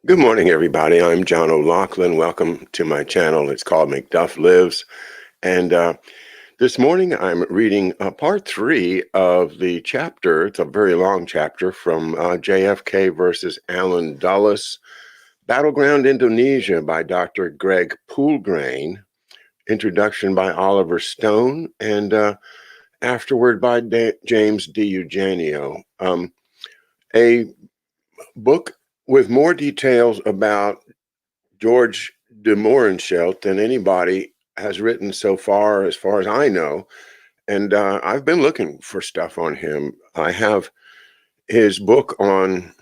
Good morning, everybody. I'm John OLoughlin. Welcome to my channel. It's called McDuff Lives. And this morning I'm reading part 3 of the chapter. It's a very long chapter from JFK versus Allen Dulles, Battleground Indonesia by Dr. Greg Poulgrain, introduction by Oliver Stone, and afterward by James D. Eugenio. A book with more details about George de Mohrenschildt than anybody has written so far as I know. And I've been looking for stuff on him. I have his book on.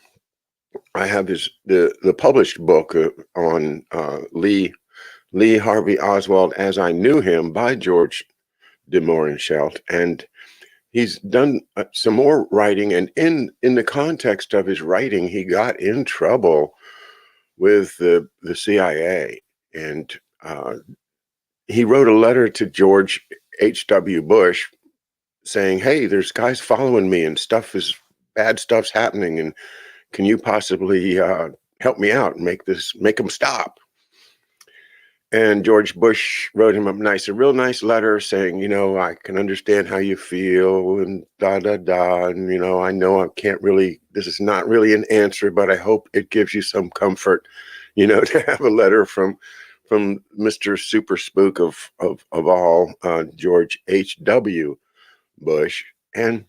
I have the published book on Lee Harvey Oswald as I Knew Him by George de Mohrenschildt, and he's done some more writing. And in the context of his writing, he got in trouble with the CIA, and he wrote a letter to George H.W. Bush saying, "Hey, there's guys following me and bad stuff's happening, and can you possibly help me out and make them stop?" And George Bush wrote him a real nice letter saying, I can understand how you feel and da da da, and I know this is not really an answer, but I hope it gives you some comfort, to have a letter from Mr. Super Spook of all, George H.W. Bush. And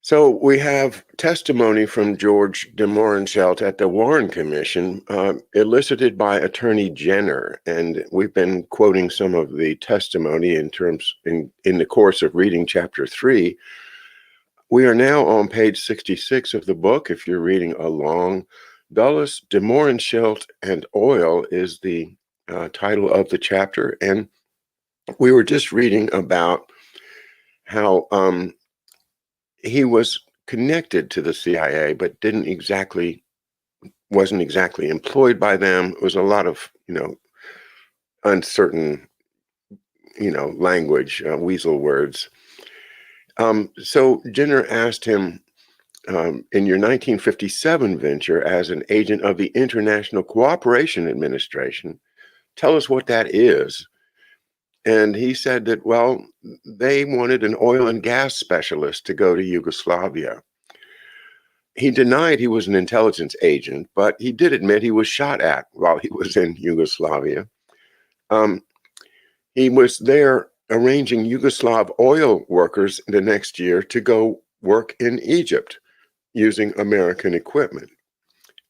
so we have testimony from George de Mohrenschildt at the Warren Commission, elicited by Attorney Jenner, and we've been quoting some of the testimony in the course of reading Chapter 3. We are now on page 66 of the book, if you're reading along. Dulles, de Mohrenschildt, and Oil is the title of the chapter, and we were just reading about how he was connected to the CIA, but wasn't exactly employed by them. It was a lot of, uncertain, language, weasel words. So Jenner asked him, in your 1957 venture as an agent of the International Cooperation Administration, tell us what that is. And he said that, well, they wanted an oil and gas specialist to go to Yugoslavia. He denied he was an intelligence agent, but he did admit he was shot at while he was in Yugoslavia. He was there arranging Yugoslav oil workers the next year to go work in Egypt using American equipment.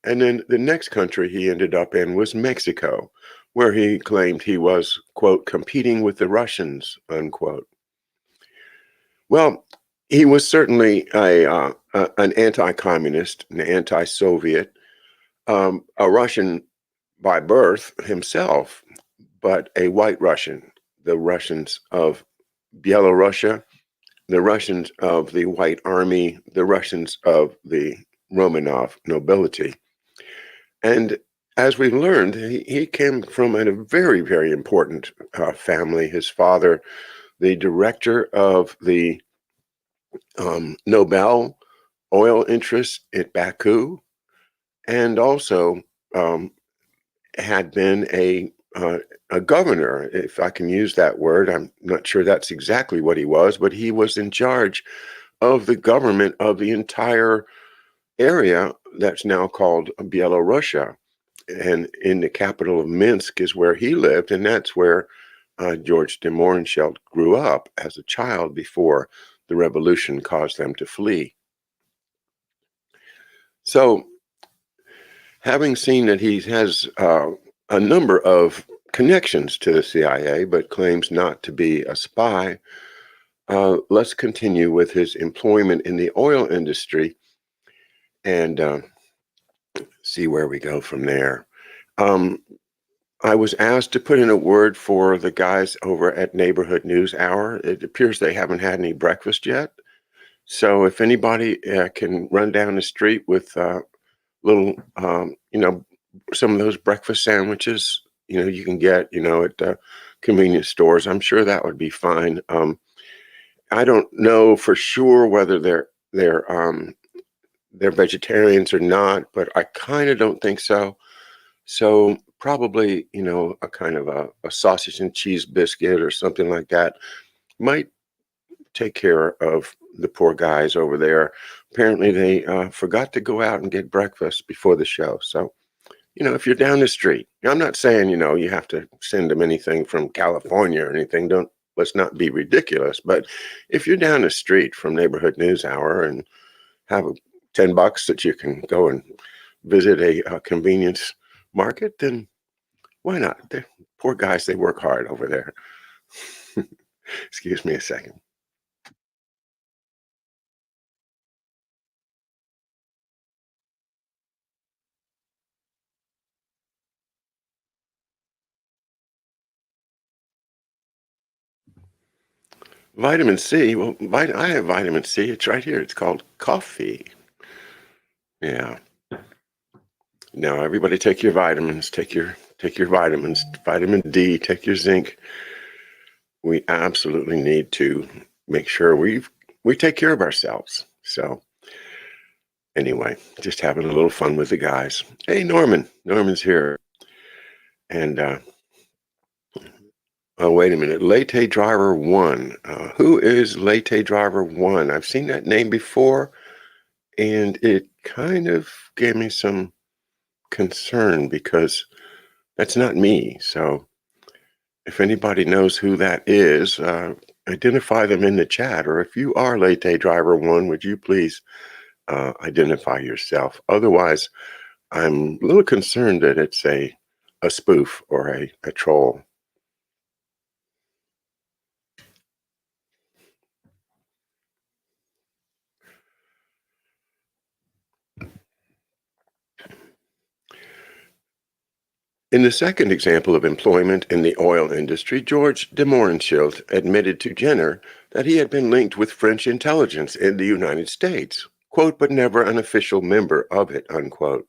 And then the next country he ended up in was Mexico, where he claimed he was, quote, competing with the Russians, unquote. Well, he was certainly an anti-communist, an anti-Soviet, a Russian by birth himself, but a white Russian, the Russians of Belarusia, the Russians of the White Army, the Russians of the Romanov nobility. And as we've learned, he came from a very, very important family. His father, the director of the Nobel oil interests at Baku, and also had been a governor, if I can use that word. I'm not sure that's exactly what he was, but he was in charge of the government of the entire area that's now called Belarusia. And in the capital of Minsk is where he lived, and that's where George de Mohrenschildt grew up as a child before the revolution caused them to flee. So, having seen that he has a number of connections to the CIA, but claims not to be a spy, let's continue with his employment in the oil industry and see where we go from there. I was asked to put in a word for the guys over at Neighborhood News Hour. It appears they haven't had any breakfast yet. So if anybody can run down the street with little, some of those breakfast sandwiches, you can get, at convenience stores, I'm sure that would be fine. I don't know for sure whether they're they're vegetarians or not, but I kind of don't think so. So probably, a kind of a sausage and cheese biscuit or something like that might take care of the poor guys over there. Apparently, they forgot to go out and get breakfast before the show. So, if you're down the street, I'm not saying, you have to send them anything from California or anything. Let's not be ridiculous. But if you're down the street from Neighborhood News Hour and have $10 that you can go and visit a convenience market, then why not? They're poor guys, they work hard over there. Excuse me a second. Vitamin C, well, I have vitamin C. It's right here. It's called coffee. Yeah. Now, everybody take your vitamins. Take your vitamins. Vitamin D. Take your zinc. We absolutely need to make sure we take care of ourselves. So anyway, just having a little fun with the guys. Hey, Norman. Norman's here. And oh, wait a minute. Latte Driver One. Who is Latte Driver One? I've seen that name before, and it kind of gave me some concern because that's not me. So if anybody knows who that is, identify them in the chat. Or if you are Latte Driver One, would you please identify yourself? Otherwise, I'm a little concerned that it's a spoof or a troll. In the second example of employment in the oil industry, George de Mohrenschildt admitted to Jenner that he had been linked with French intelligence in the United States, quote, but never an official member of it, unquote.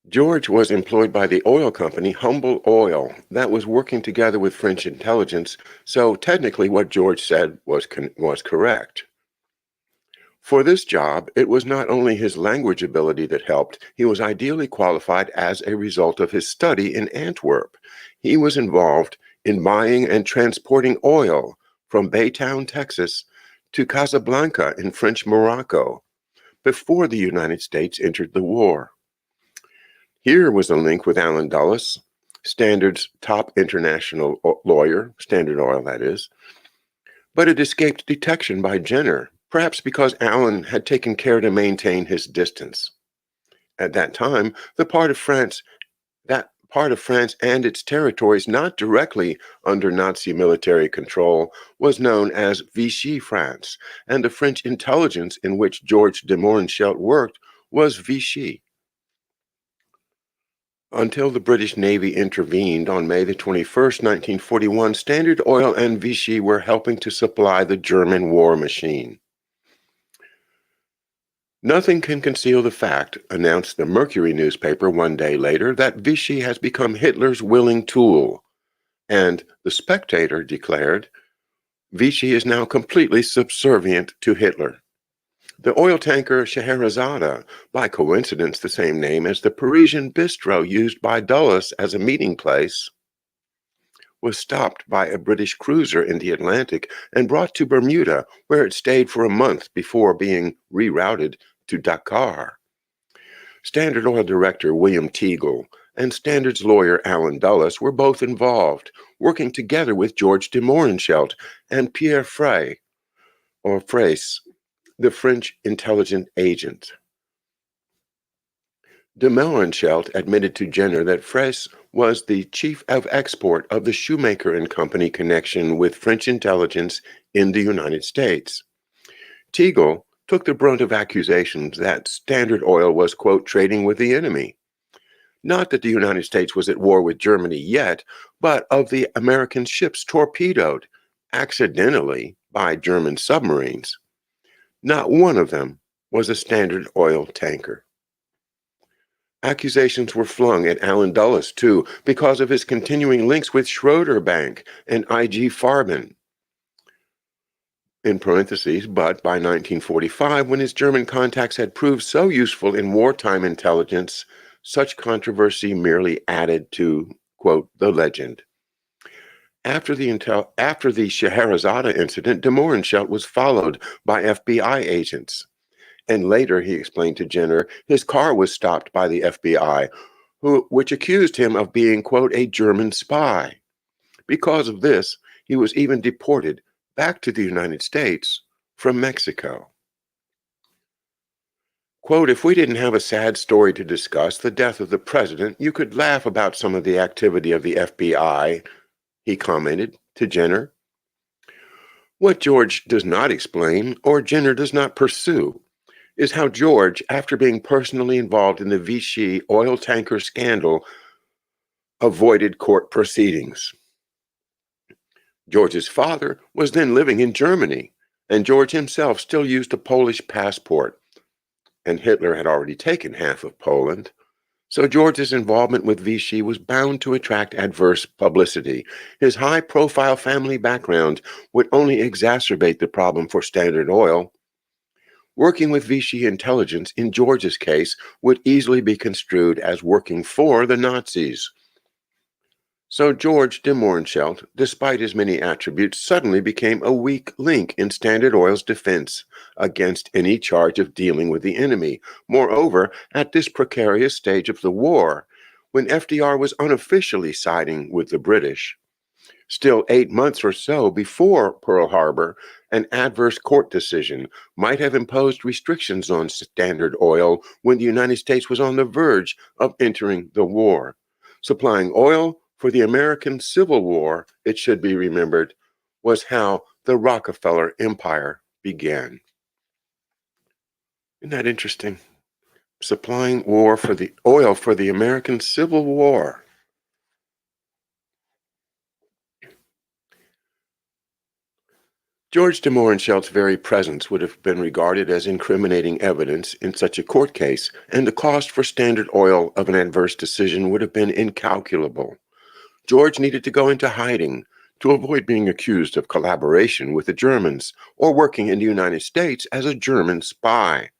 George was employed by the oil company Humble Oil that was working together with French intelligence, so technically what George said was correct. For this job, it was not only his language ability that helped, he was ideally qualified as a result of his study in Antwerp. He was involved in buying and transporting oil from Baytown, Texas, to Casablanca in French Morocco before the United States entered the war. Here was a link with Alan Dulles, Standard's top international lawyer, Standard Oil, that is, but it escaped detection by Jenner, perhaps because Alan had taken care to maintain his distance. At that time, that part of France and its territories not directly under Nazi military control was known as Vichy France, and the French intelligence in which George de Mohrenschildt worked was Vichy. Until the British Navy intervened on May the 21st, 1941, Standard Oil and Vichy were helping to supply the German war machine. Nothing can conceal the fact, announced the Mercury newspaper one day later, that Vichy has become Hitler's willing tool. And the Spectator declared, Vichy is now completely subservient to Hitler. The oil tanker Scheherazade, by coincidence the same name as the Parisian bistro used by Dulles as a meeting place, was stopped by a British cruiser in the Atlantic and brought to Bermuda, where it stayed for a month before being rerouted to Dakar. Standard Oil director William Teagle and Standard's lawyer Alan Dulles were both involved, working together with George de Mohrenschildt and Pierre Frey, or Fraisse, the French intelligence agent. De Mohrenschildt admitted to Jenner that Fraisse was the chief of export of the Shoemaker and Company connection with French intelligence in the United States. Teagle took the brunt of accusations that Standard Oil was, quote, trading with the enemy. Not that the United States was at war with Germany yet, but of the American ships torpedoed, accidentally, by German submarines. Not one of them was a Standard Oil tanker. Accusations were flung at Alan Dulles, too, because of his continuing links with Schroeder Bank and IG Farben. in parentheses, but by 1945, when his German contacts had proved so useful in wartime intelligence, such controversy merely added to, quote, the legend. After the Scheherazade incident, de Mohrenschildt was followed by FBI agents. And later, he explained to Jenner, his car was stopped by the FBI, which accused him of being, quote, a German spy. Because of this, he was even deported back to the United States from Mexico. Quote, if we didn't have a sad story to discuss, the death of the president, you could laugh about some of the activity of the FBI, he commented to Jenner. What George does not explain, or Jenner does not pursue, is how George, after being personally involved in the Vichy oil tanker scandal, avoided court proceedings. George's father was then living in Germany, and George himself still used a Polish passport, and Hitler had already taken half of Poland. So George's involvement with Vichy was bound to attract adverse publicity. His high-profile family background would only exacerbate the problem for Standard Oil. Working with Vichy intelligence in George's case would easily be construed as working for the Nazis. So George de Mohrenschildt, despite his many attributes, suddenly became a weak link in Standard Oil's defense against any charge of dealing with the enemy. Moreover, at this precarious stage of the war, when FDR was unofficially siding with the British, still 8 months or so before Pearl Harbor, an adverse court decision might have imposed restrictions on Standard Oil when the United States was on the verge of entering the war. Supplying oil for the American Civil War, it should be remembered, was how the Rockefeller Empire began. Isn't that interesting? Supplying oil for the American Civil War. George de Mohrenschildt's very presence would have been regarded as incriminating evidence in such a court case, and the cost for Standard Oil of an adverse decision would have been incalculable. George needed to go into hiding to avoid being accused of collaboration with the Germans or working in the United States as a German spy.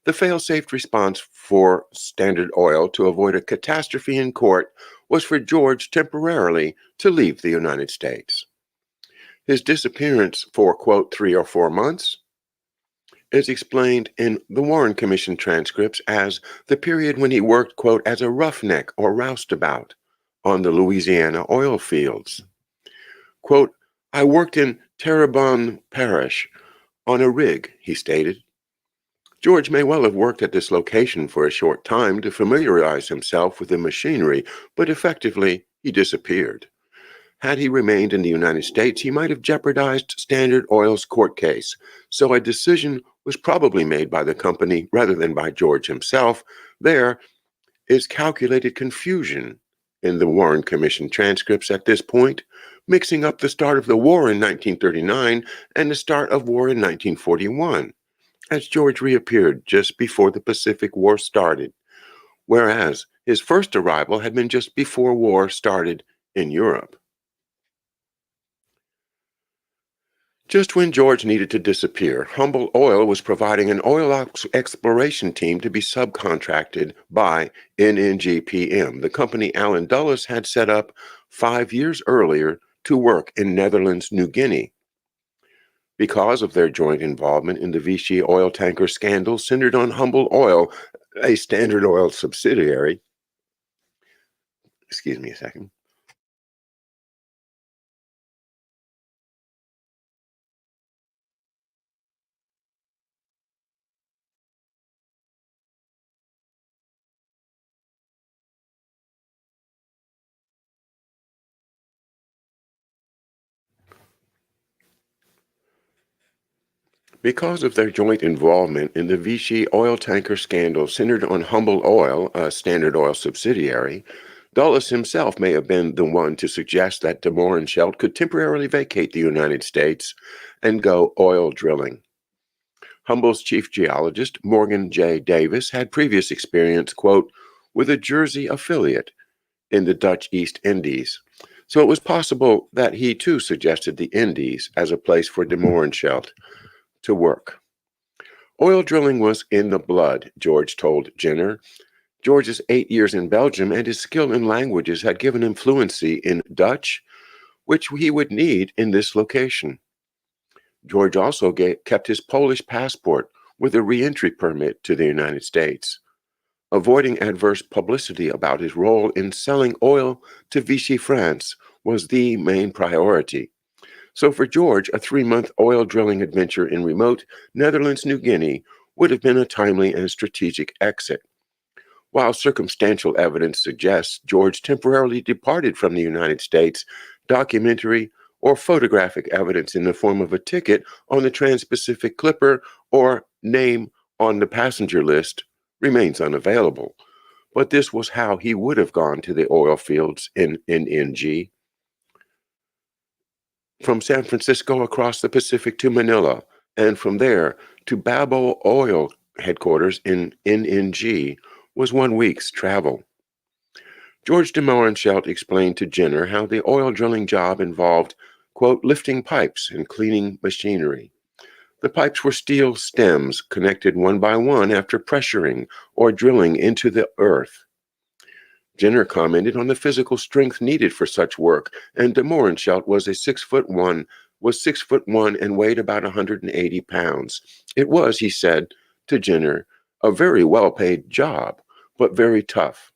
The fail-safe response for Standard Oil to avoid a catastrophe in court was for George temporarily to leave the United States. His disappearance for, quote, 3 or 4 months is explained in the Warren Commission transcripts as the period when he worked, quote, as a roughneck or roustabout on the Louisiana oil fields. Quote, I worked in Terrebonne Parish on a rig, he stated. George may well have worked at this location for a short time to familiarize himself with the machinery, but effectively he disappeared. Had he remained in the United States, he might have jeopardized Standard Oil's court case, so a decision was probably made by the company rather than by George himself. There is calculated confusion in the Warren Commission transcripts at this point, mixing up the start of the war in 1939 and the start of war in 1941, as George reappeared just before the Pacific War started, whereas his first arrival had been just before war started in Europe. Just when George needed to disappear, Humble Oil was providing an oil exploration team to be subcontracted by NNGPM, the company Alan Dulles had set up 5 years earlier to work in Netherlands, New Guinea. Because of their joint involvement in the Vichy oil tanker scandal centered on Humble Oil, a Standard Oil subsidiary. Excuse me a second. Because of their joint involvement in the Vichy oil tanker scandal centered on Humble Oil, a Standard Oil subsidiary, Dulles himself may have been the one to suggest that de Mohrenschildt could temporarily vacate the United States and go oil drilling. Humble's chief geologist, Morgan J. Davis, had previous experience, quote, with a Jersey affiliate in the Dutch East Indies. So it was possible that he too suggested the Indies as a place for de Mohrenschelt to work. Oil drilling was in the blood, George told Jenner. George's 8 years in Belgium and his skill in languages had given him fluency in Dutch, which he would need in this location. George also kept his Polish passport with a re-entry permit to the United States. Avoiding adverse publicity about his role in selling oil to Vichy France was the main priority. So for George, a 3-month oil drilling adventure in remote Netherlands, New Guinea would have been a timely and strategic exit. While circumstantial evidence suggests George temporarily departed from the United States, documentary or photographic evidence in the form of a ticket on the Trans-Pacific Clipper or name on the passenger list remains unavailable. But this was how he would have gone to the oil fields in NNG. From San Francisco across the Pacific to Manila, and from there to Babbo Oil headquarters in NNG was 1 week's travel. George de Mohrenschelt explained to Jenner how the oil drilling job involved, quote, lifting pipes and cleaning machinery. The pipes were steel stems connected one by one after pressuring or drilling into the earth. Jenner commented on the physical strength needed for such work, and de Mohrenschelt was 6'1" and weighed about 180 pounds. It was, he said to Jenner, a very well-paid job, but very tough.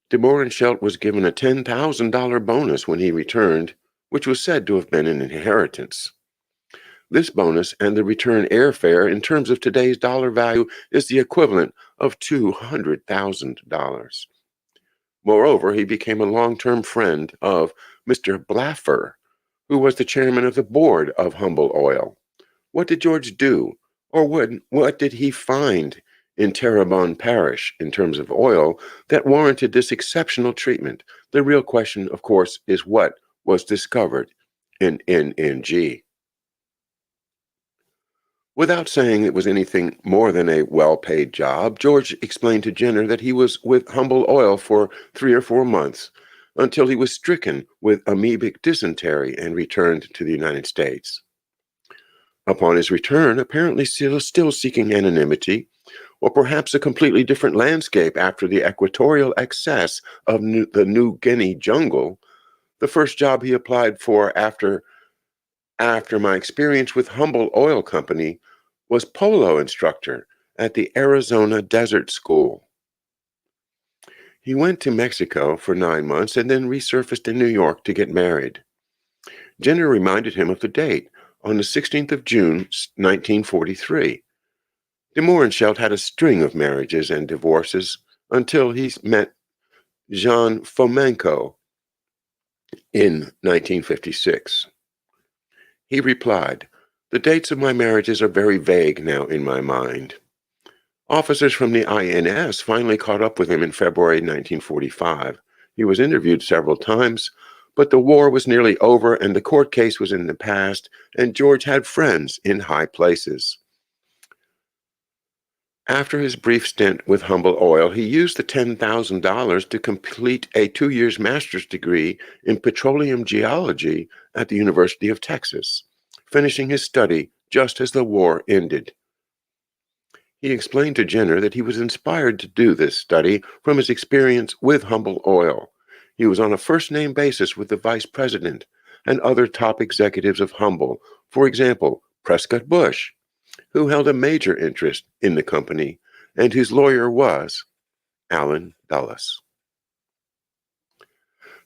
De Mohrenschelt was given a $10,000 bonus when he returned, which was said to have been an inheritance. This bonus and the return airfare in terms of today's dollar value is the equivalent of $200,000. Moreover, he became a long-term friend of Mr. Blaffer, who was the chairman of the board of Humble Oil. What did George do, or what did he find in Terrebonne Parish in terms of oil that warranted this exceptional treatment? The real question, of course, is what was discovered in NNG. Without saying it was anything more than a well-paid job, George explained to Jenner that he was with Humble Oil for 3 or 4 months until he was stricken with amoebic dysentery and returned to the United States. Upon his return, apparently still seeking anonymity, or perhaps a completely different landscape after the equatorial excess of the New Guinea jungle, the first job he applied for after my experience with Humble Oil Company was polo instructor at the Arizona Desert School. He went to Mexico for 9 months and then resurfaced in New York to get married. Jenner reminded him of the date, on the 16th of June, 1943. De Mohrenschelt had a string of marriages and divorces until he met Jean Fomenko in 1956. He replied, "The dates of my marriages are very vague now in my mind." Officers from the INS finally caught up with him in February 1945. He was interviewed several times, but the war was nearly over and the court case was in the past, and George had friends in high places. After his brief stint with Humble Oil, he used the $10,000 to complete a 2-year master's degree in petroleum geology at the University of Texas, finishing his study just as the war ended. He explained to Jenner that he was inspired to do this study from his experience with Humble Oil. He was on a first-name basis with the vice president and other top executives of Humble, for example, Prescott Bush, who held a major interest in the company and whose lawyer was Allen Dulles.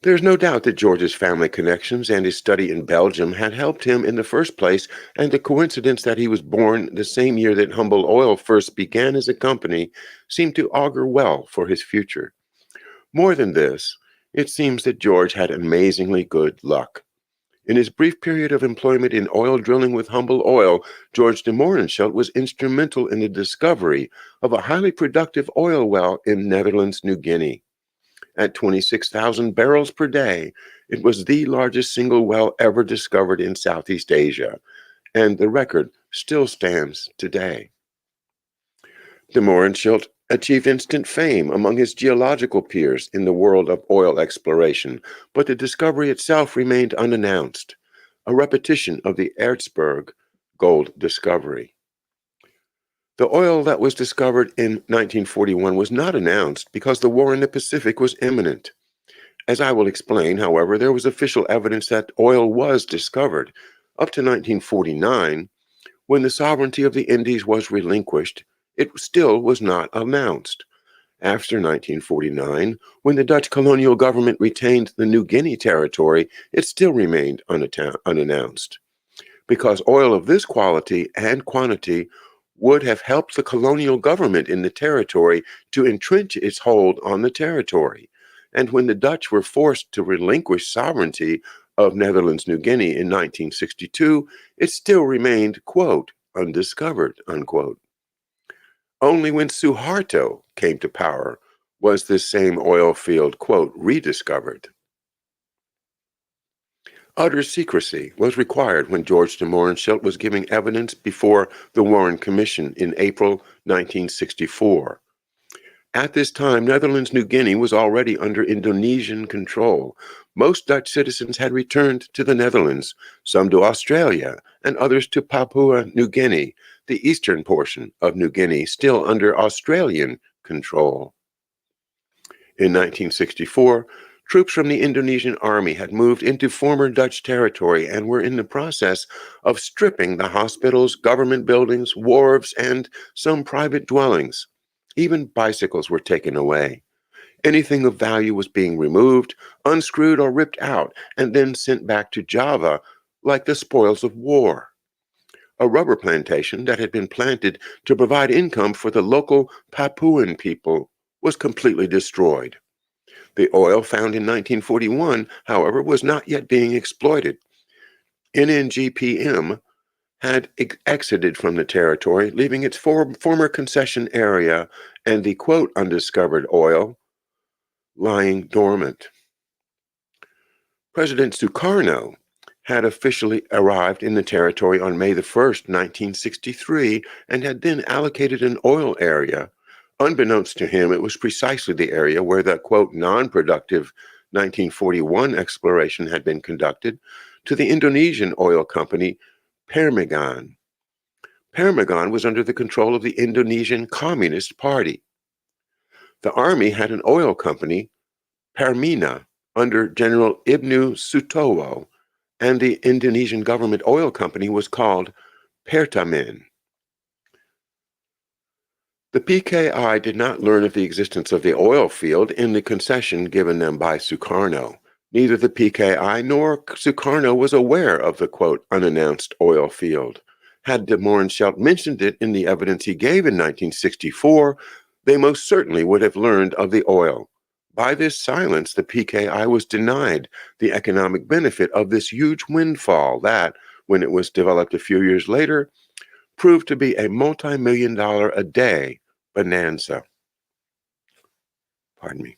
There's no doubt that George's family connections and his study in Belgium had helped him in the first place, and the coincidence that he was born the same year that Humble Oil first began as a company seemed to augur well for his future. More than this, it seems that George had amazingly good luck. In his brief period of employment in oil drilling with Humble Oil, George de Mohrenschelt was instrumental in the discovery of a highly productive oil well in Netherlands, New Guinea. At 26,000 barrels per day, it was the largest single well ever discovered in Southeast Asia, and the record still stands today. De Mohrenschelt achieved instant fame among his geological peers in the world of oil exploration, but the discovery itself remained unannounced, a repetition of the Erzberg gold discovery. The oil that was discovered in 1941 was not announced because the war in the Pacific was imminent. As I will explain, however, there was official evidence that oil was discovered. Up to 1949, when the sovereignty of the Indies was relinquished, it still was not announced. After 1949, when the Dutch colonial government retained the New Guinea territory, it still remained unannounced. Because oil of this quality and quantity would have helped the colonial government in the territory to entrench its hold on the territory. And when the Dutch were forced to relinquish sovereignty of Netherlands New Guinea in 1962, it still remained, quote, undiscovered, unquote. Only when Suharto came to power was this same oil field, quote, rediscovered. Utter secrecy was required when George de Mohrenschildt was giving evidence before the Warren Commission in April 1964. At this time, Netherlands New Guinea was already under Indonesian control. Most Dutch citizens had returned to the Netherlands, some to Australia, and others to Papua New Guinea, the eastern portion of New Guinea still under Australian control. In 1964, troops from the Indonesian army had moved into former Dutch territory and were in the process of stripping the hospitals, government buildings, wharves, and some private dwellings. Even bicycles were taken away. Anything of value was being removed, unscrewed, or ripped out, and then sent back to Java like the spoils of war. A rubber plantation that had been planted to provide income for the local Papuan people was completely destroyed. The oil found in 1941, however, was not yet being exploited. NNGPM had exited from the territory, leaving its former concession area and the, quote, undiscovered oil lying dormant. President Sukarno had officially arrived in the territory on May the 1st, 1963, and had then allocated an oil area. Unbeknownst to him, it was precisely the area where the, quote, non-productive 1941 exploration had been conducted to the Indonesian oil company Permigan. Permigan was under the control of the Indonesian Communist Party. The army had an oil company, Permina, under General Ibnu Sutowo, and the Indonesian government oil company was called Pertamina. The PKI did not learn of the existence of the oil field in the concession given them by Sukarno. Neither the PKI nor Sukarno was aware of the, quote, unannounced oil field. Had de Mohrenschildt mentioned it in the evidence he gave in 1964, they most certainly would have learned of the oil. By this silence, the PKI was denied the economic benefit of this huge windfall that, when it was developed a few years later, proved to be a multi-million-dollar a day bonanza. Pardon me.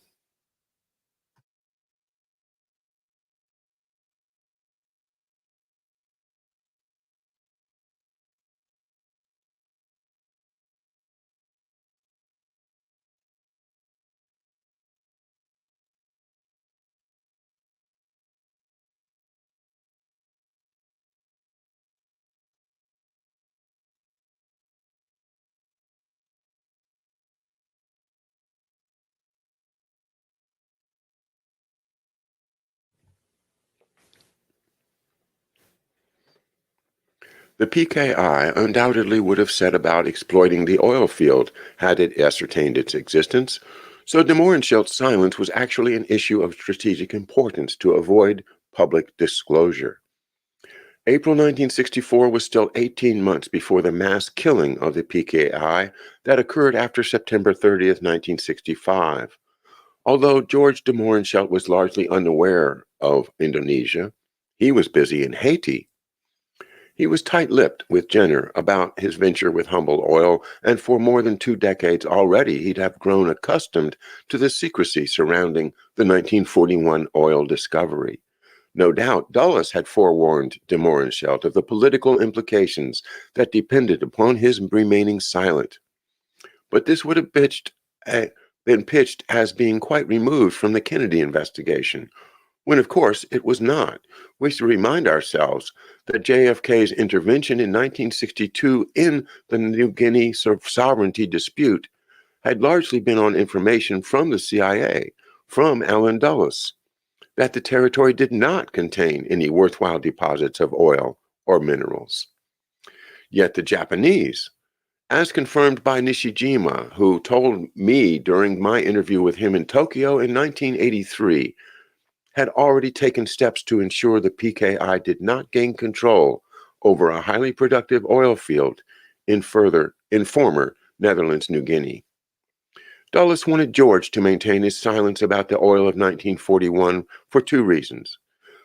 The PKI undoubtedly would have set about exploiting the oil field had it ascertained its existence, so de Mohrenschildt's silence was actually an issue of strategic importance to avoid public disclosure. April 1964 was still 18 months before the mass killing of the PKI that occurred after September 30th, 1965. Although George de Mohrenschildt was largely unaware of Indonesia, he was busy in Haiti. He was tight-lipped with Jenner about his venture with Humboldt Oil, and for more than 2 decades already he'd have grown accustomed to the secrecy surrounding the 1941 oil discovery. No doubt Dulles had forewarned de Mohrenschildt of the political implications that depended upon his remaining silent. But this would have been pitched as being quite removed from the Kennedy investigation, when of course it was not. We should remind ourselves that JFK's intervention in 1962 in the New Guinea sovereignty dispute had largely been on information from the CIA, from Allen Dulles, that the territory did not contain any worthwhile deposits of oil or minerals. Yet the Japanese, as confirmed by Nishijima, who told me during my interview with him in Tokyo in 1983, had already taken steps to ensure the PKI did not gain control over a highly productive oil field in former Netherlands, New Guinea. Dulles wanted George to maintain his silence about the oil of 1941 for two reasons.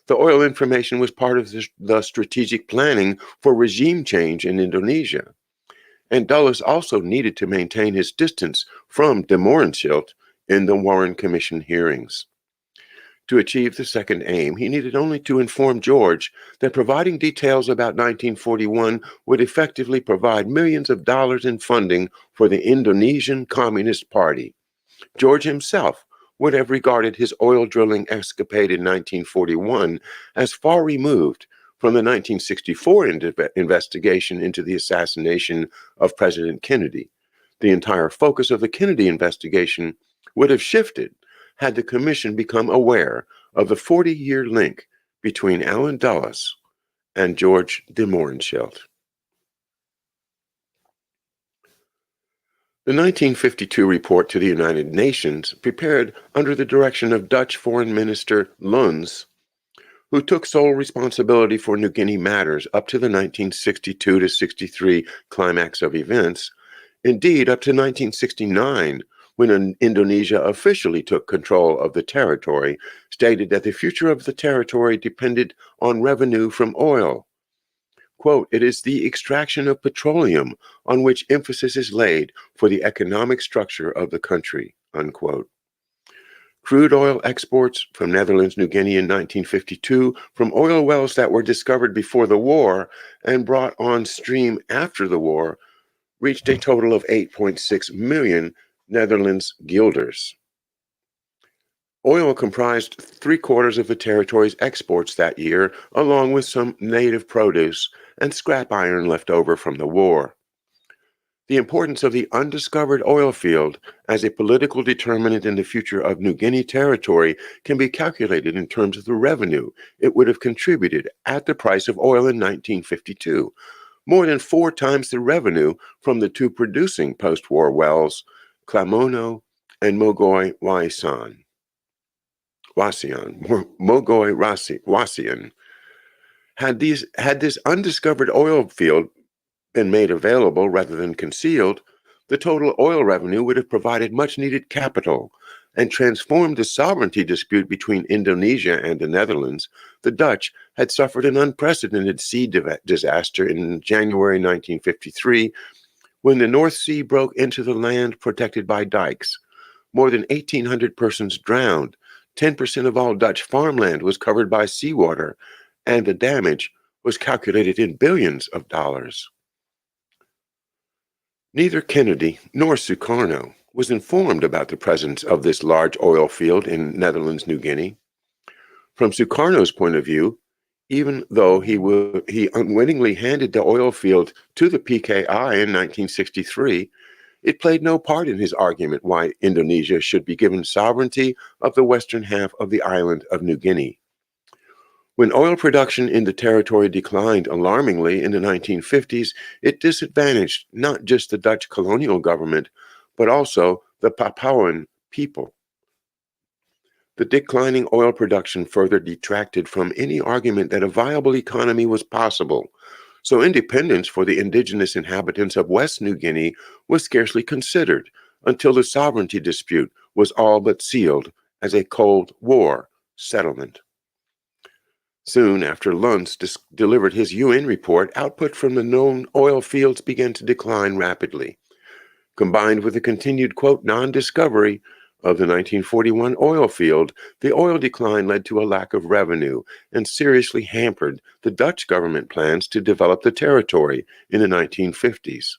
The oil information was part of the strategic planning for regime change in Indonesia. And Dulles also needed to maintain his distance from de Mohrenschildt in the Warren Commission hearings. To achieve the second aim, he needed only to inform George that providing details about 1941 would effectively provide millions of dollars in funding for the Indonesian Communist Party. George himself would have regarded his oil drilling escapade in 1941 as far removed from the 1964 investigation into the assassination of President Kennedy. The entire focus of the Kennedy investigation would have shifted had the commission become aware of the 40-year link between Allen Dulles and George de Mohrenschildt. The 1952 report to the United Nations, prepared under the direction of Dutch Foreign Minister Luns, who took sole responsibility for New Guinea matters up to the 1962-63 climax of events, indeed up to 1969, when Indonesia officially took control of the territory, stated that the future of the territory depended on revenue from oil. Quote, "It is the extraction of petroleum on which emphasis is laid for the economic structure of the country," unquote. Crude oil exports from Netherlands, New Guinea in 1952 from oil wells that were discovered before the war and brought on stream after the war reached a total of 8.6 million Netherlands guilders. Oil comprised 3/4 of the territory's exports that year, along with some native produce and scrap iron left over from the war. The importance of the undiscovered oil field as a political determinant in the future of New Guinea territory can be calculated in terms of the revenue it would have contributed at the price of oil in 1952, more than 4 times the revenue from the two producing post-war wells, Klamono and Mogoy Wasian. Had this undiscovered oil field been made available rather than concealed, the total oil revenue would have provided much needed capital and transformed the sovereignty dispute between Indonesia and the Netherlands. The Dutch had suffered an unprecedented sea disaster in January 1953 when the North Sea broke into the land protected by dikes. More than 1,800 persons drowned. 10% of all Dutch farmland was covered by seawater, and the damage was calculated in billions of dollars. Neither Kennedy nor Sukarno was informed about the presence of this large oil field in Netherlands, New Guinea. From Sukarno's point of view, even though he unwittingly handed the oil field to the PKI in 1963, it played no part in his argument why Indonesia should be given sovereignty of the western half of the island of New Guinea. When oil production in the territory declined alarmingly in the 1950s, it disadvantaged not just the Dutch colonial government, but also the Papuan people. The declining oil production further detracted from any argument that a viable economy was possible. So independence for the indigenous inhabitants of West New Guinea was scarcely considered until the sovereignty dispute was all but sealed as a Cold War settlement. Soon after Luns delivered his UN report, output from the known oil fields began to decline rapidly. Combined with the continued, quote, non-discovery of the 1941 oil field, the oil decline led to a lack of revenue and seriously hampered the Dutch government plans to develop the territory in the 1950s.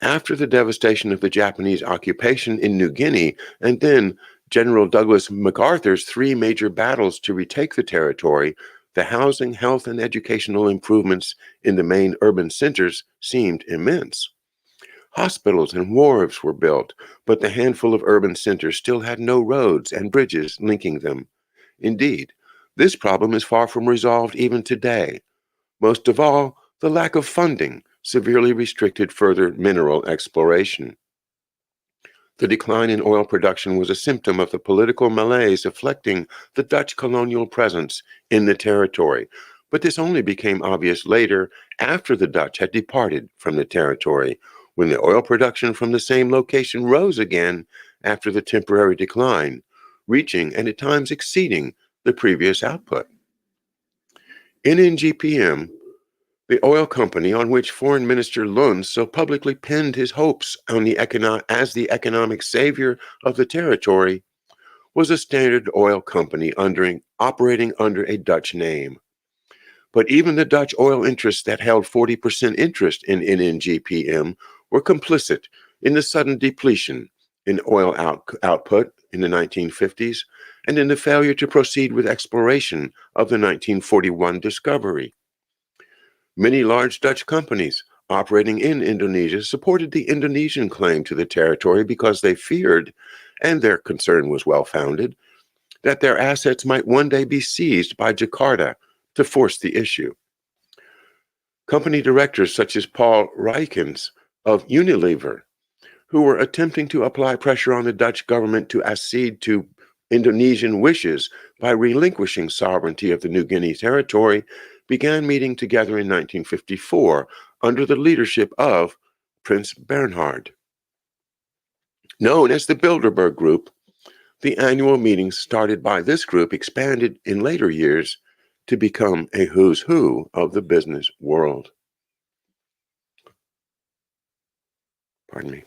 After the devastation of the Japanese occupation in New Guinea, and then General Douglas MacArthur's three major battles to retake the territory, the housing, health, and educational improvements in the main urban centers seemed immense. Hospitals and wharves were built, but the handful of urban centers still had no roads and bridges linking them. Indeed, this problem is far from resolved even today. Most of all, the lack of funding severely restricted further mineral exploration. The decline in oil production was a symptom of the political malaise afflicting the Dutch colonial presence in the territory, but this only became obvious later after the Dutch had departed from the territory, when the oil production from the same location rose again after the temporary decline, reaching and at times exceeding the previous output. NNGPM, the oil company on which Foreign Minister Lund so publicly pinned his hopes on as the economic savior of the territory, was a Standard Oil company operating under a Dutch name. But even the Dutch oil interests that held 40% interest in NNGPM were complicit in the sudden depletion in oil output in the 1950s and in the failure to proceed with exploration of the 1941 discovery. Many large Dutch companies operating in Indonesia supported the Indonesian claim to the territory because they feared, and their concern was well-founded, that their assets might one day be seized by Jakarta to force the issue. Company directors such as Paul Rykens of Unilever, who were attempting to apply pressure on the Dutch government to accede to Indonesian wishes by relinquishing sovereignty of the New Guinea territory, began meeting together in 1954 under the leadership of Prince Bernhard. Known as the Bilderberg Group, the annual meetings started by this group expanded in later years to become a who's who of the business world. Pardon me.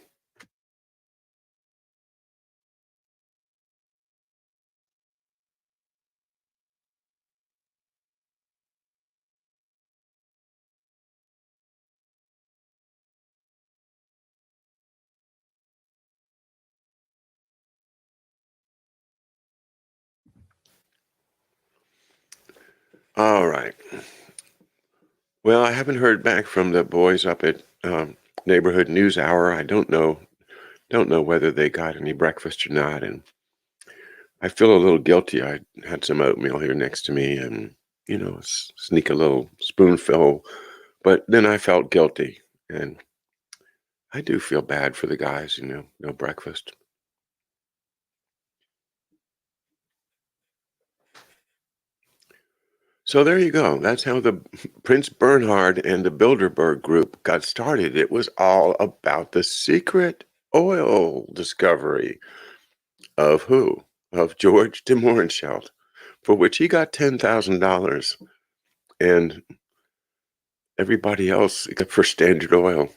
All right. Well, I haven't heard back from the boys up at Neighborhood News Hour. I don't know whether they got any breakfast or not, and I feel a little guilty. I had some oatmeal here next to me, and sneak a little spoonful, but then I felt guilty, and I do feel bad for the guys. No breakfast. So there you go. That's how the Prince Bernhard and the Bilderberg Group got started. It was all about the secret oil discovery of who? Of George de Mohrenschildt, for which he got $10,000, and everybody else, except for Standard Oil,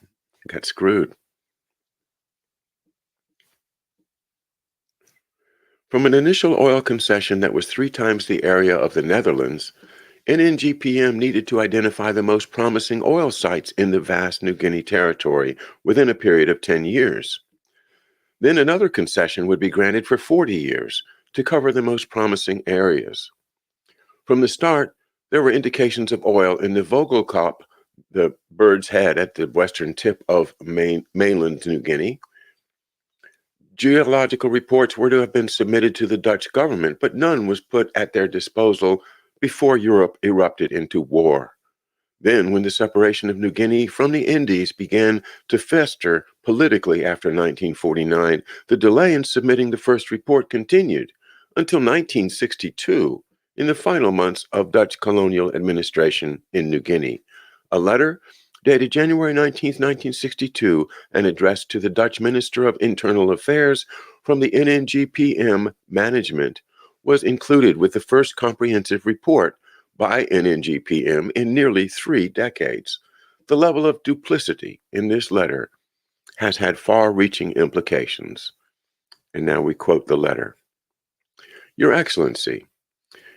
got screwed. From an initial oil concession that was 3 times the area of the Netherlands, NNGPM needed to identify the most promising oil sites in the vast New Guinea territory within a period of 10 years. Then another concession would be granted for 40 years to cover the most promising areas. From the start, there were indications of oil in the Vogelkop, the bird's head at the western tip of mainland New Guinea. Geological reports were to have been submitted to the Dutch government, but none was put at their disposal before Europe erupted into war. Then, when the separation of New Guinea from the Indies began to fester politically after 1949, the delay in submitting the first report continued until 1962, in the final months of Dutch colonial administration in New Guinea. A letter dated January 19, 1962, and addressed to the Dutch Minister of Internal Affairs from the NNGPM management, was included with the first comprehensive report by NNGPM in nearly 3 decades. The level of duplicity in this letter has had far-reaching implications. And now we quote the letter. Your Excellency,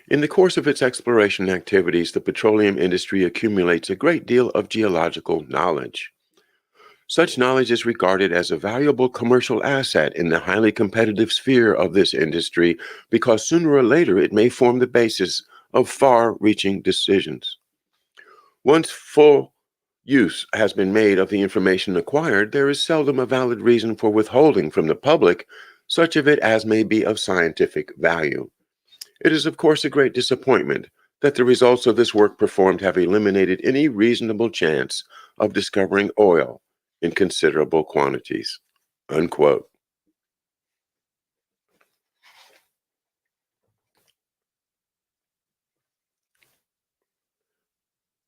in the course of its exploration activities, the petroleum industry accumulates a great deal of geological knowledge. Such knowledge is regarded as a valuable commercial asset in the highly competitive sphere of this industry because sooner or later it may form the basis of far-reaching decisions. Once full use has been made of the information acquired, there is seldom a valid reason for withholding from the public such of it as may be of scientific value. It is, of course, a great disappointment that the results of this work performed have eliminated any reasonable chance of discovering oil in considerable quantities. Unquote.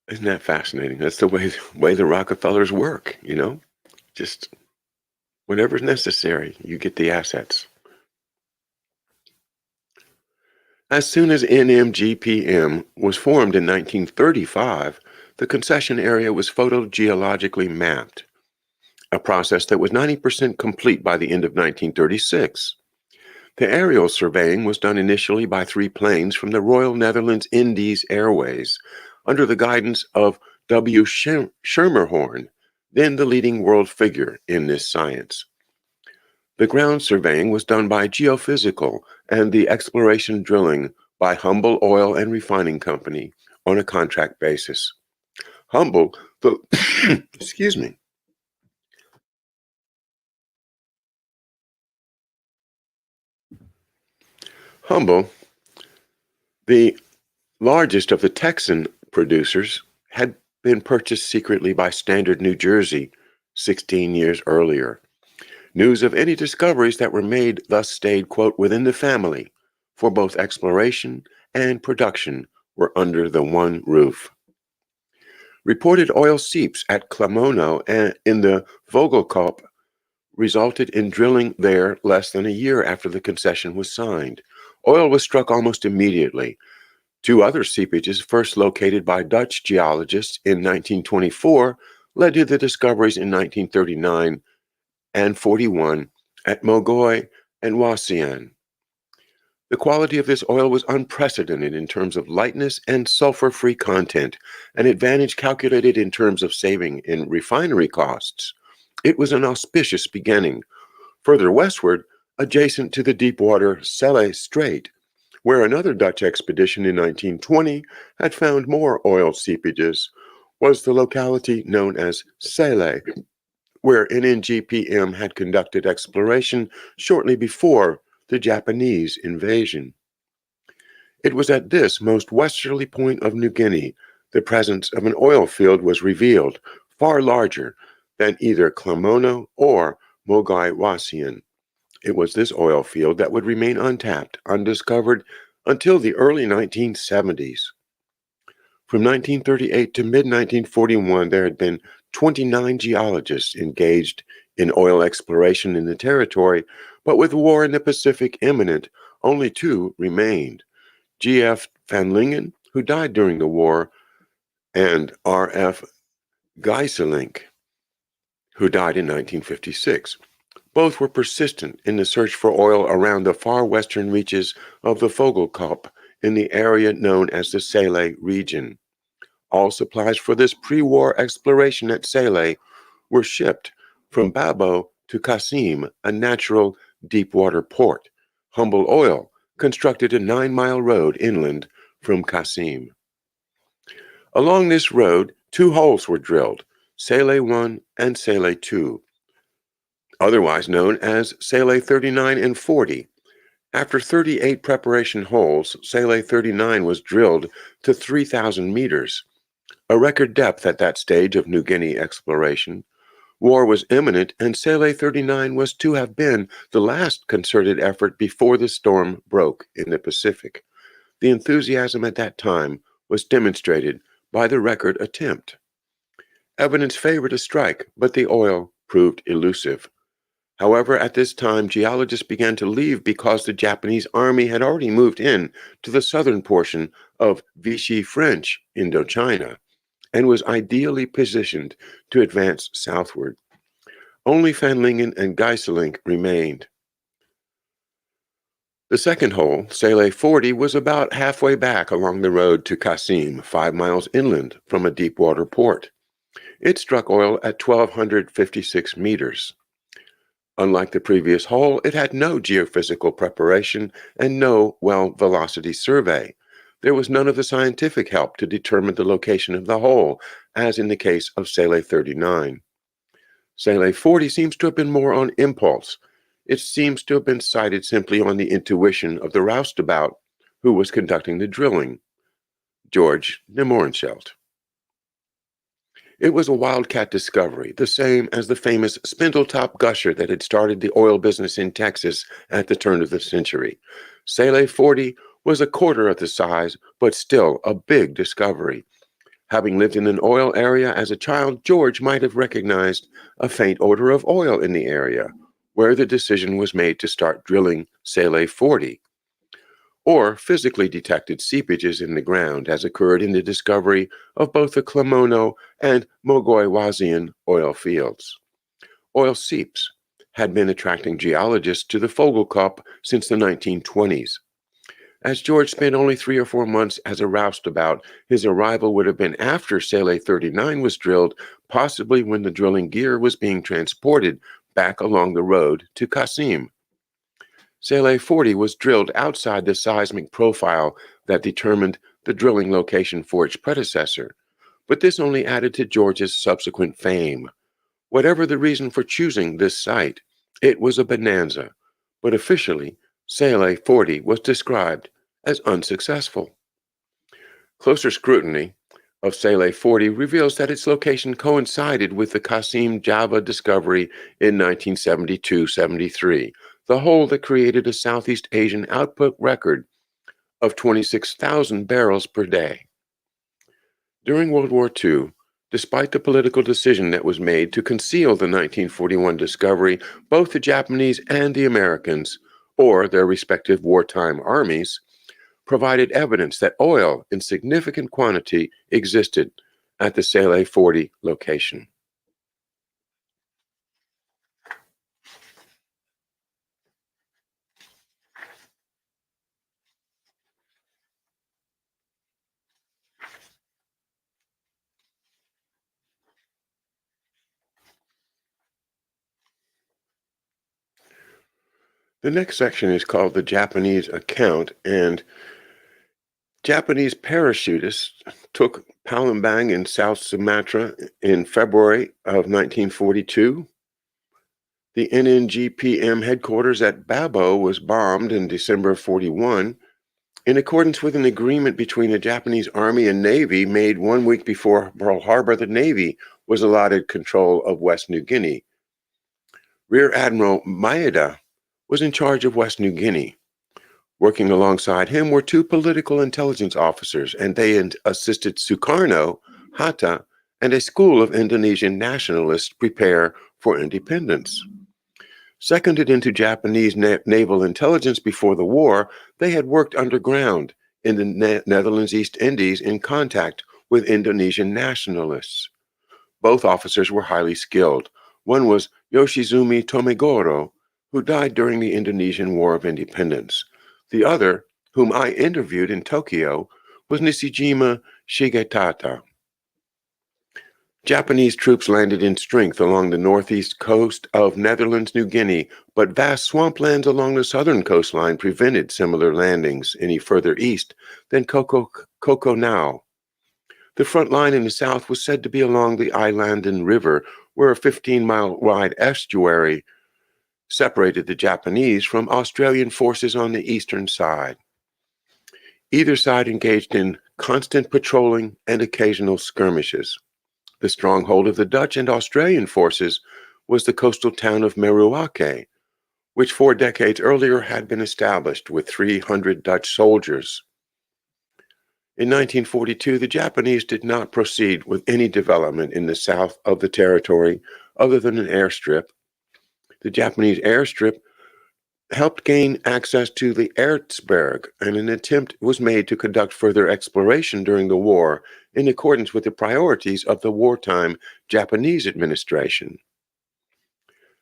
Isn't that fascinating? That's the way the Rockefellers work, Just whenever's necessary, you get the assets. As soon as NMGPM was formed in 1935, the concession area was photogeologically mapped, a process that was 90% complete by the end of 1936. The aerial surveying was done initially by 3 planes from the Royal Netherlands Indies Airways under the guidance of W. Schermerhorn, then the leading world figure in this science. The ground surveying was done by Geophysical and the exploration drilling by Humble Oil and Refining Company on a contract basis. Humble, excuse me. Humble, the largest of the Texan producers, had been purchased secretly by Standard New Jersey 16 years earlier. News of any discoveries that were made thus stayed, quote, within the family, for both exploration and production were under the one roof. Reported oil seeps at Clamono and in the Vogelkop resulted in drilling there less than a year after the concession was signed. Oil was struck almost immediately. 2 other seepages, first located by Dutch geologists in 1924, led to the discoveries in 1939 and 41 at Mogoy and Wassian. The quality of this oil was unprecedented in terms of lightness and sulfur-free content, an advantage calculated in terms of saving in refinery costs. It was an auspicious beginning. Further westward, adjacent to the deepwater Schelhe Strait, where another Dutch expedition in 1920 had found more oil seepages, was the locality known as Schelhe, where NNGPM had conducted exploration shortly before the Japanese invasion. It was at this most westerly point of New Guinea the presence of an oil field was revealed, far larger than either Clamono or Mogoy Wassian. It was this oil field that would remain untapped, undiscovered, until the early 1970s. From 1938 to mid-1941, there had been 29 geologists engaged in oil exploration in the territory, but with war in the Pacific imminent, only 2 remained. G.F. Van Lingen, who died during the war, and R.F. Geiselink, who died in 1956. Both were persistent in the search for oil around the far western reaches of the Vogelkop in the area known as the Schelhe region. All supplies for this pre-war exploration at Schelhe were shipped from Babo to Qasim, a natural deep-water port. Humble Oil constructed a 9-mile road inland from Qasim. Along this road, 2 holes were drilled, Schelhe 1 and Schelhe 2, otherwise known as Schelhe 39 and 40. After 38 preparation holes, Schelhe 39 was drilled to 3,000 meters, a record depth at that stage of New Guinea exploration. War was imminent, and Schelhe 39 was to have been the last concerted effort before the storm broke in the Pacific. The enthusiasm at that time was demonstrated by the record attempt. Evidence favored a strike, but the oil proved elusive. However, at this time, geologists began to leave because the Japanese army had already moved in to the southern portion of Vichy French Indochina and was ideally positioned to advance southward. Only Van Lingen and Geiselink remained. The second hole, Schelhe 40, was about halfway back along the road to Qasim, 5 miles inland from a deep-water port. It struck oil at 1,256 meters. Unlike the previous hole, it had no geophysical preparation and no well velocity survey. There was none of the scientific help to determine the location of the hole, as in the case of Sele 39. Sele 40 seems to have been more on impulse. It seems to have been sighted simply on the intuition of the roustabout who was conducting the drilling, George Nemorenschelt. It was a wildcat discovery, the same as the famous spindle-top gusher that had started the oil business in Texas at the turn of the century. Sele 40 was a quarter of the size, but still a big discovery. Having lived in an oil area as a child, George might have recognized a faint odor of oil in the area, where the decision was made to start drilling Sele 40, or physically detected seepages in the ground, as occurred in the discovery of both the Clamono and Mogoiwazian oil fields. Oil seeps had been attracting geologists to the Vogelkop since the 1920s. As George spent only 3 or 4 months as a roustabout, his arrival would have been after Sele 39 was drilled, possibly when the drilling gear was being transported back along the road to Qasim. Sele 40 was drilled outside the seismic profile that determined the drilling location for its predecessor, but this only added to George's subsequent fame. Whatever the reason for choosing this site, it was a bonanza, but officially, Sele 40 was described as unsuccessful. Closer scrutiny of Sele 40 reveals that its location coincided with the Qasim Java discovery in 1972-73, the hole that created a Southeast Asian output record of 26,000 barrels per day. During World War II, despite the political decision that was made to conceal the 1941 discovery, both the Japanese and the Americans, or their respective wartime armies, provided evidence that oil in significant quantity existed at the Sele 40 location. The next section is called the Japanese account, and Japanese parachutists took Palembang in South Sumatra in February of 1942. The NNGPM headquarters at Babo was bombed in December of 41, in accordance with an agreement between the Japanese Army and Navy made 1 week before Pearl Harbor. The Navy was allotted control of West New Guinea. Rear Admiral Maeda was in charge of West New Guinea. Working alongside him were 2 political intelligence officers, and they assisted Sukarno, Hatta, and a school of Indonesian nationalists prepare for independence. Seconded into Japanese naval intelligence before the war, they had worked underground in the Netherlands East Indies in contact with Indonesian nationalists. Both officers were highly skilled. One was Yoshizumi Tomegoro, who died during the Indonesian War of Independence. The other, whom I interviewed in Tokyo, was Nishijima Shigetata. Japanese troops landed in strength along the northeast coast of Netherlands, New Guinea, but vast swamplands along the southern coastline prevented similar landings any further east than Kokonau. The front line in the south was said to be along the Ilandan River, where a 15-mile-wide estuary separated the Japanese from Australian forces on the eastern side. Either side engaged in constant patrolling and occasional skirmishes. The stronghold of the Dutch and Australian forces was the coastal town of Meruake, which 4 decades earlier had been established with 300 Dutch soldiers. In 1942, the Japanese did not proceed with any development in the south of the territory other than an airstrip. The Japanese airstrip helped gain access to the Erzberg, and an attempt was made to conduct further exploration during the war in accordance with the priorities of the wartime Japanese administration.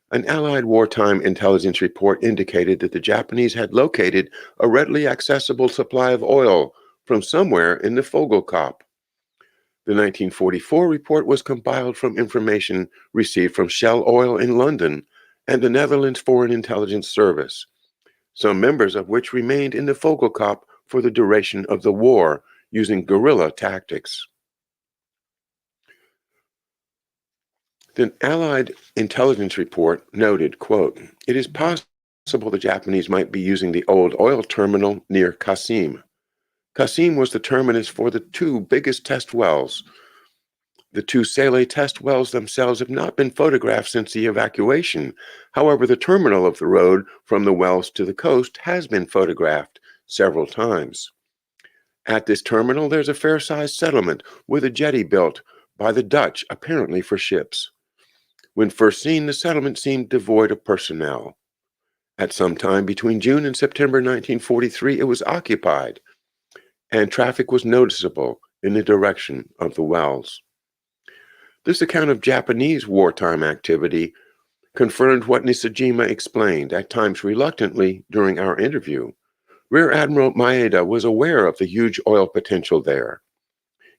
An Allied wartime intelligence report indicated that the Japanese had located a readily accessible supply of oil from somewhere in the Vogelkop. The 1944 report was compiled from information received from Shell Oil in London and the Netherlands Foreign Intelligence Service, some members of which remained in the Vogelkop for the duration of the war, using guerrilla tactics. The Allied intelligence report noted, quote, "It is possible the Japanese might be using the old oil terminal near Qasim. Qasim was the terminus for the two biggest test wells. The two Saleh test wells themselves have not been photographed since the evacuation. However, the terminal of the road from the wells to the coast has been photographed several times. At this terminal, there's a fair-sized settlement with a jetty built by the Dutch, apparently for ships. When first seen, the settlement seemed devoid of personnel. At some time between June and September 1943, it was occupied, and traffic was noticeable in the direction of the wells." This account of Japanese wartime activity confirmed what Nisijima explained, at times reluctantly, during our interview. Rear Admiral Maeda was aware of the huge oil potential there.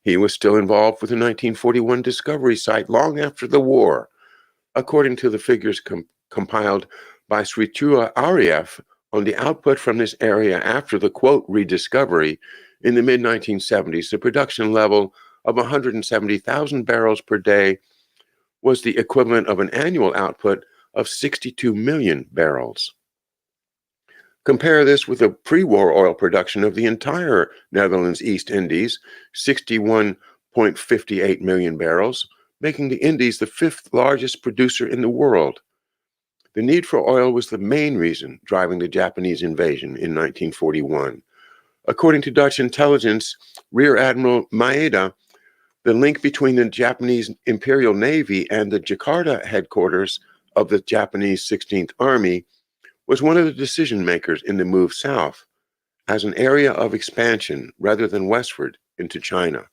He was still involved with the 1941 discovery site long after the war. According to the figures compiled by Srichua Ariev on the output from this area after the, quote, rediscovery, in the mid-1970s, the production level of 170,000 barrels per day was the equivalent of an annual output of 62 million barrels. Compare this with the pre-war oil production of the entire Netherlands East Indies, 61.58 million barrels, making the Indies the fifth largest producer in the world. The need for oil was the main reason driving the Japanese invasion in 1941. According to Dutch intelligence, Rear Admiral Maeda, the link between the Japanese Imperial Navy and the Jakarta headquarters of the Japanese 16th Army, was one of the decision makers in the move south as an area of expansion rather than westward into China.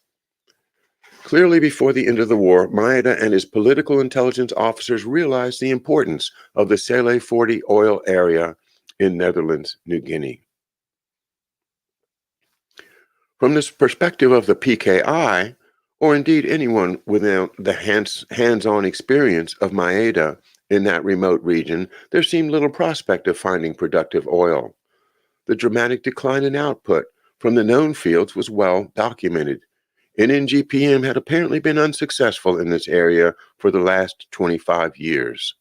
Clearly, before the end of the war, Maeda and his political intelligence officers realized the importance of the Saleh 40 oil area in Netherlands, New Guinea. From this perspective of the PKI, or indeed anyone without the hands-on experience of Maeda in that remote region, there seemed little prospect of finding productive oil. The dramatic decline in output from the known fields was well documented. NNGPM had apparently been unsuccessful in this area for the last 25 years.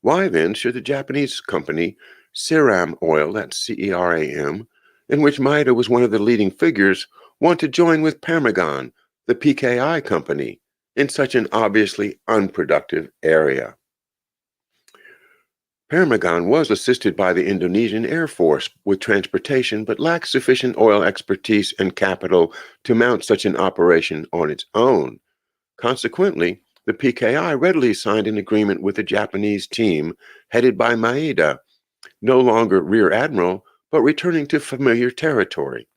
Why then should the Japanese company Ceram Oil, that's CERAM, in which Maeda was one of the leading figures, want to join with Permagon, the PKI company, in such an obviously unproductive area? Permagon was assisted by the Indonesian Air Force with transportation, but lacked sufficient oil expertise and capital to mount such an operation on its own. Consequently, the PKI readily signed an agreement with the Japanese team headed by Maeda, no longer Rear Admiral, but returning to familiar territory.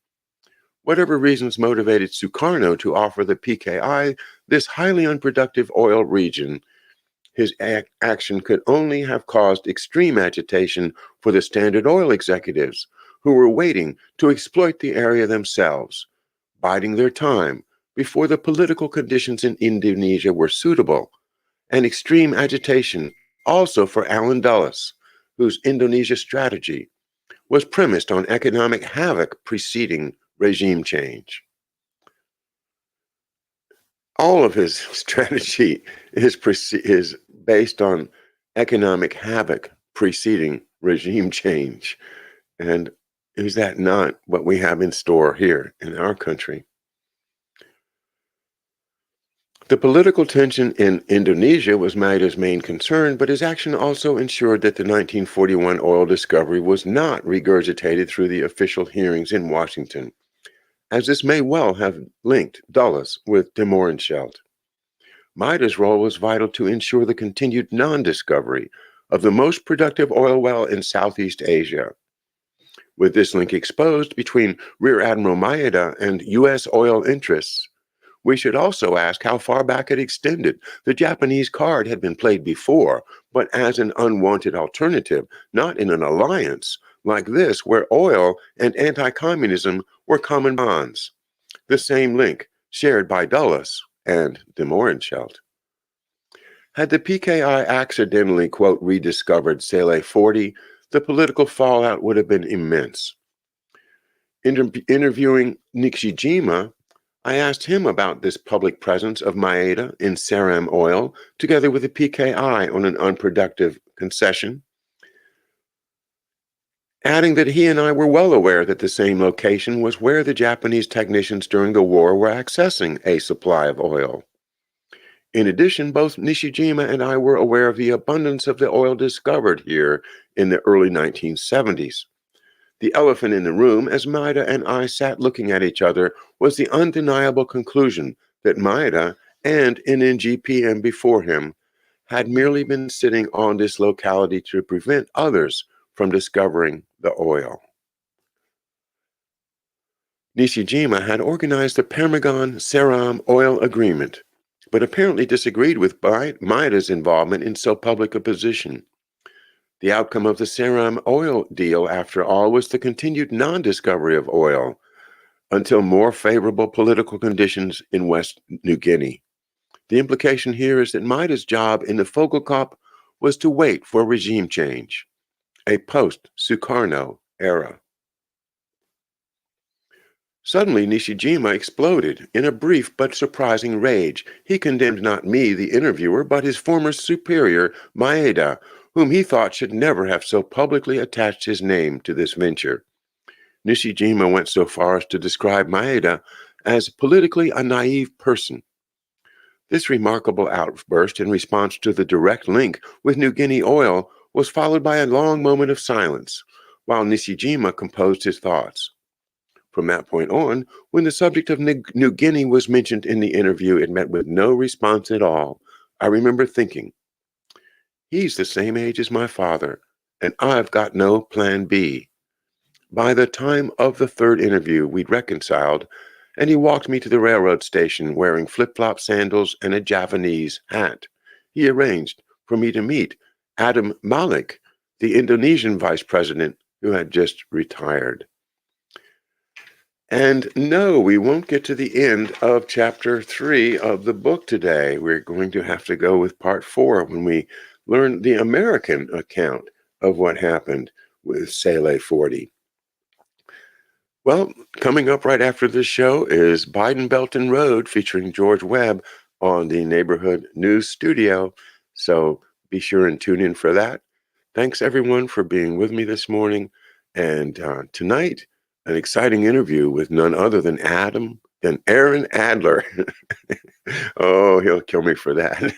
Whatever reasons motivated Sukarno to offer the PKI this highly unproductive oil region, his action could only have caused extreme agitation for the Standard Oil executives, who were waiting to exploit the area themselves, biding their time before the political conditions in Indonesia were suitable, and extreme agitation also for Alan Dulles, whose Indonesia strategy was premised on economic havoc preceding regime change. All of his strategy is based on economic havoc preceding regime change. And is that not what we have in store here in our country? The political tension in Indonesia was Maeda's main concern, but his action also ensured that the 1941 oil discovery was not regurgitated through the official hearings in Washington, as this may well have linked Dulles with de Mohrenschildt. Maeda's role was vital to ensure the continued non-discovery of the most productive oil well in Southeast Asia. With this link exposed between Rear Admiral Maeda and U.S. oil interests, we should also ask how far back it extended. The Japanese card had been played before, but as an unwanted alternative, not in an alliance like this where oil and anti-communism were common bonds. The same link shared by Dulles and de Mohrenschildt. Had the PKI accidentally, quote, rediscovered Sale 40, the political fallout would have been immense. Interviewing Nishijima, I asked him about this public presence of Maeda in Ceram oil, together with the PKI on an unproductive concession, adding that he and I were well aware that the same location was where the Japanese technicians during the war were accessing a supply of oil. In addition, both Nishijima and I were aware of the abundance of the oil discovered here in the early 1970s. The elephant in the room, as Maeda and I sat looking at each other, was the undeniable conclusion that Maeda and NNGPM before him had merely been sitting on this locality to prevent others from discovering the oil. Nishijima had organized the Permigan-Ceram oil agreement, but apparently disagreed with Maeda's involvement in so public a position. The outcome of the Ceram oil deal, after all, was the continued non-discovery of oil until more favorable political conditions in West New Guinea. The implication here is that Maeda's job in the Vogelkop was to wait for regime change, a post-Sukarno era. Suddenly, Nishijima exploded in a brief but surprising rage. He condemned not me, the interviewer, but his former superior, Maeda, whom he thought should never have so publicly attached his name to this venture. Nishijima went so far as to describe Maeda as politically a naive person. This remarkable outburst in response to the direct link with New Guinea oil was followed by a long moment of silence, while Nishijima composed his thoughts. From that point on, when the subject of New Guinea was mentioned in the interview, it met with no response at all. I remember thinking, he's the same age as my father, and I've got no plan B. By the time of the third interview, we'd reconciled, and he walked me to the railroad station wearing flip-flop sandals and a Javanese hat. He arranged for me to meet Adam Malik, the Indonesian vice president who had just retired. And no, we won't get to the end of chapter 3 of the book today. We're going to have to go with part 4 when we learn the American account of what happened with Sale 40. Well, coming up right after this show is Biden Belton Road featuring George Webb on the Neighborhood News Studio. So be sure and tune in for that. Thanks everyone for being with me this morning. And tonight, an exciting interview with none other than Aaron Adler. Oh, he'll kill me for that.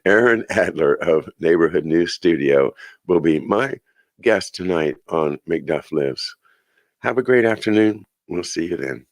Aaron Adler of Neighborhood News Studio will be my guest tonight on McDuff Lives. Have a great afternoon. We'll see you then.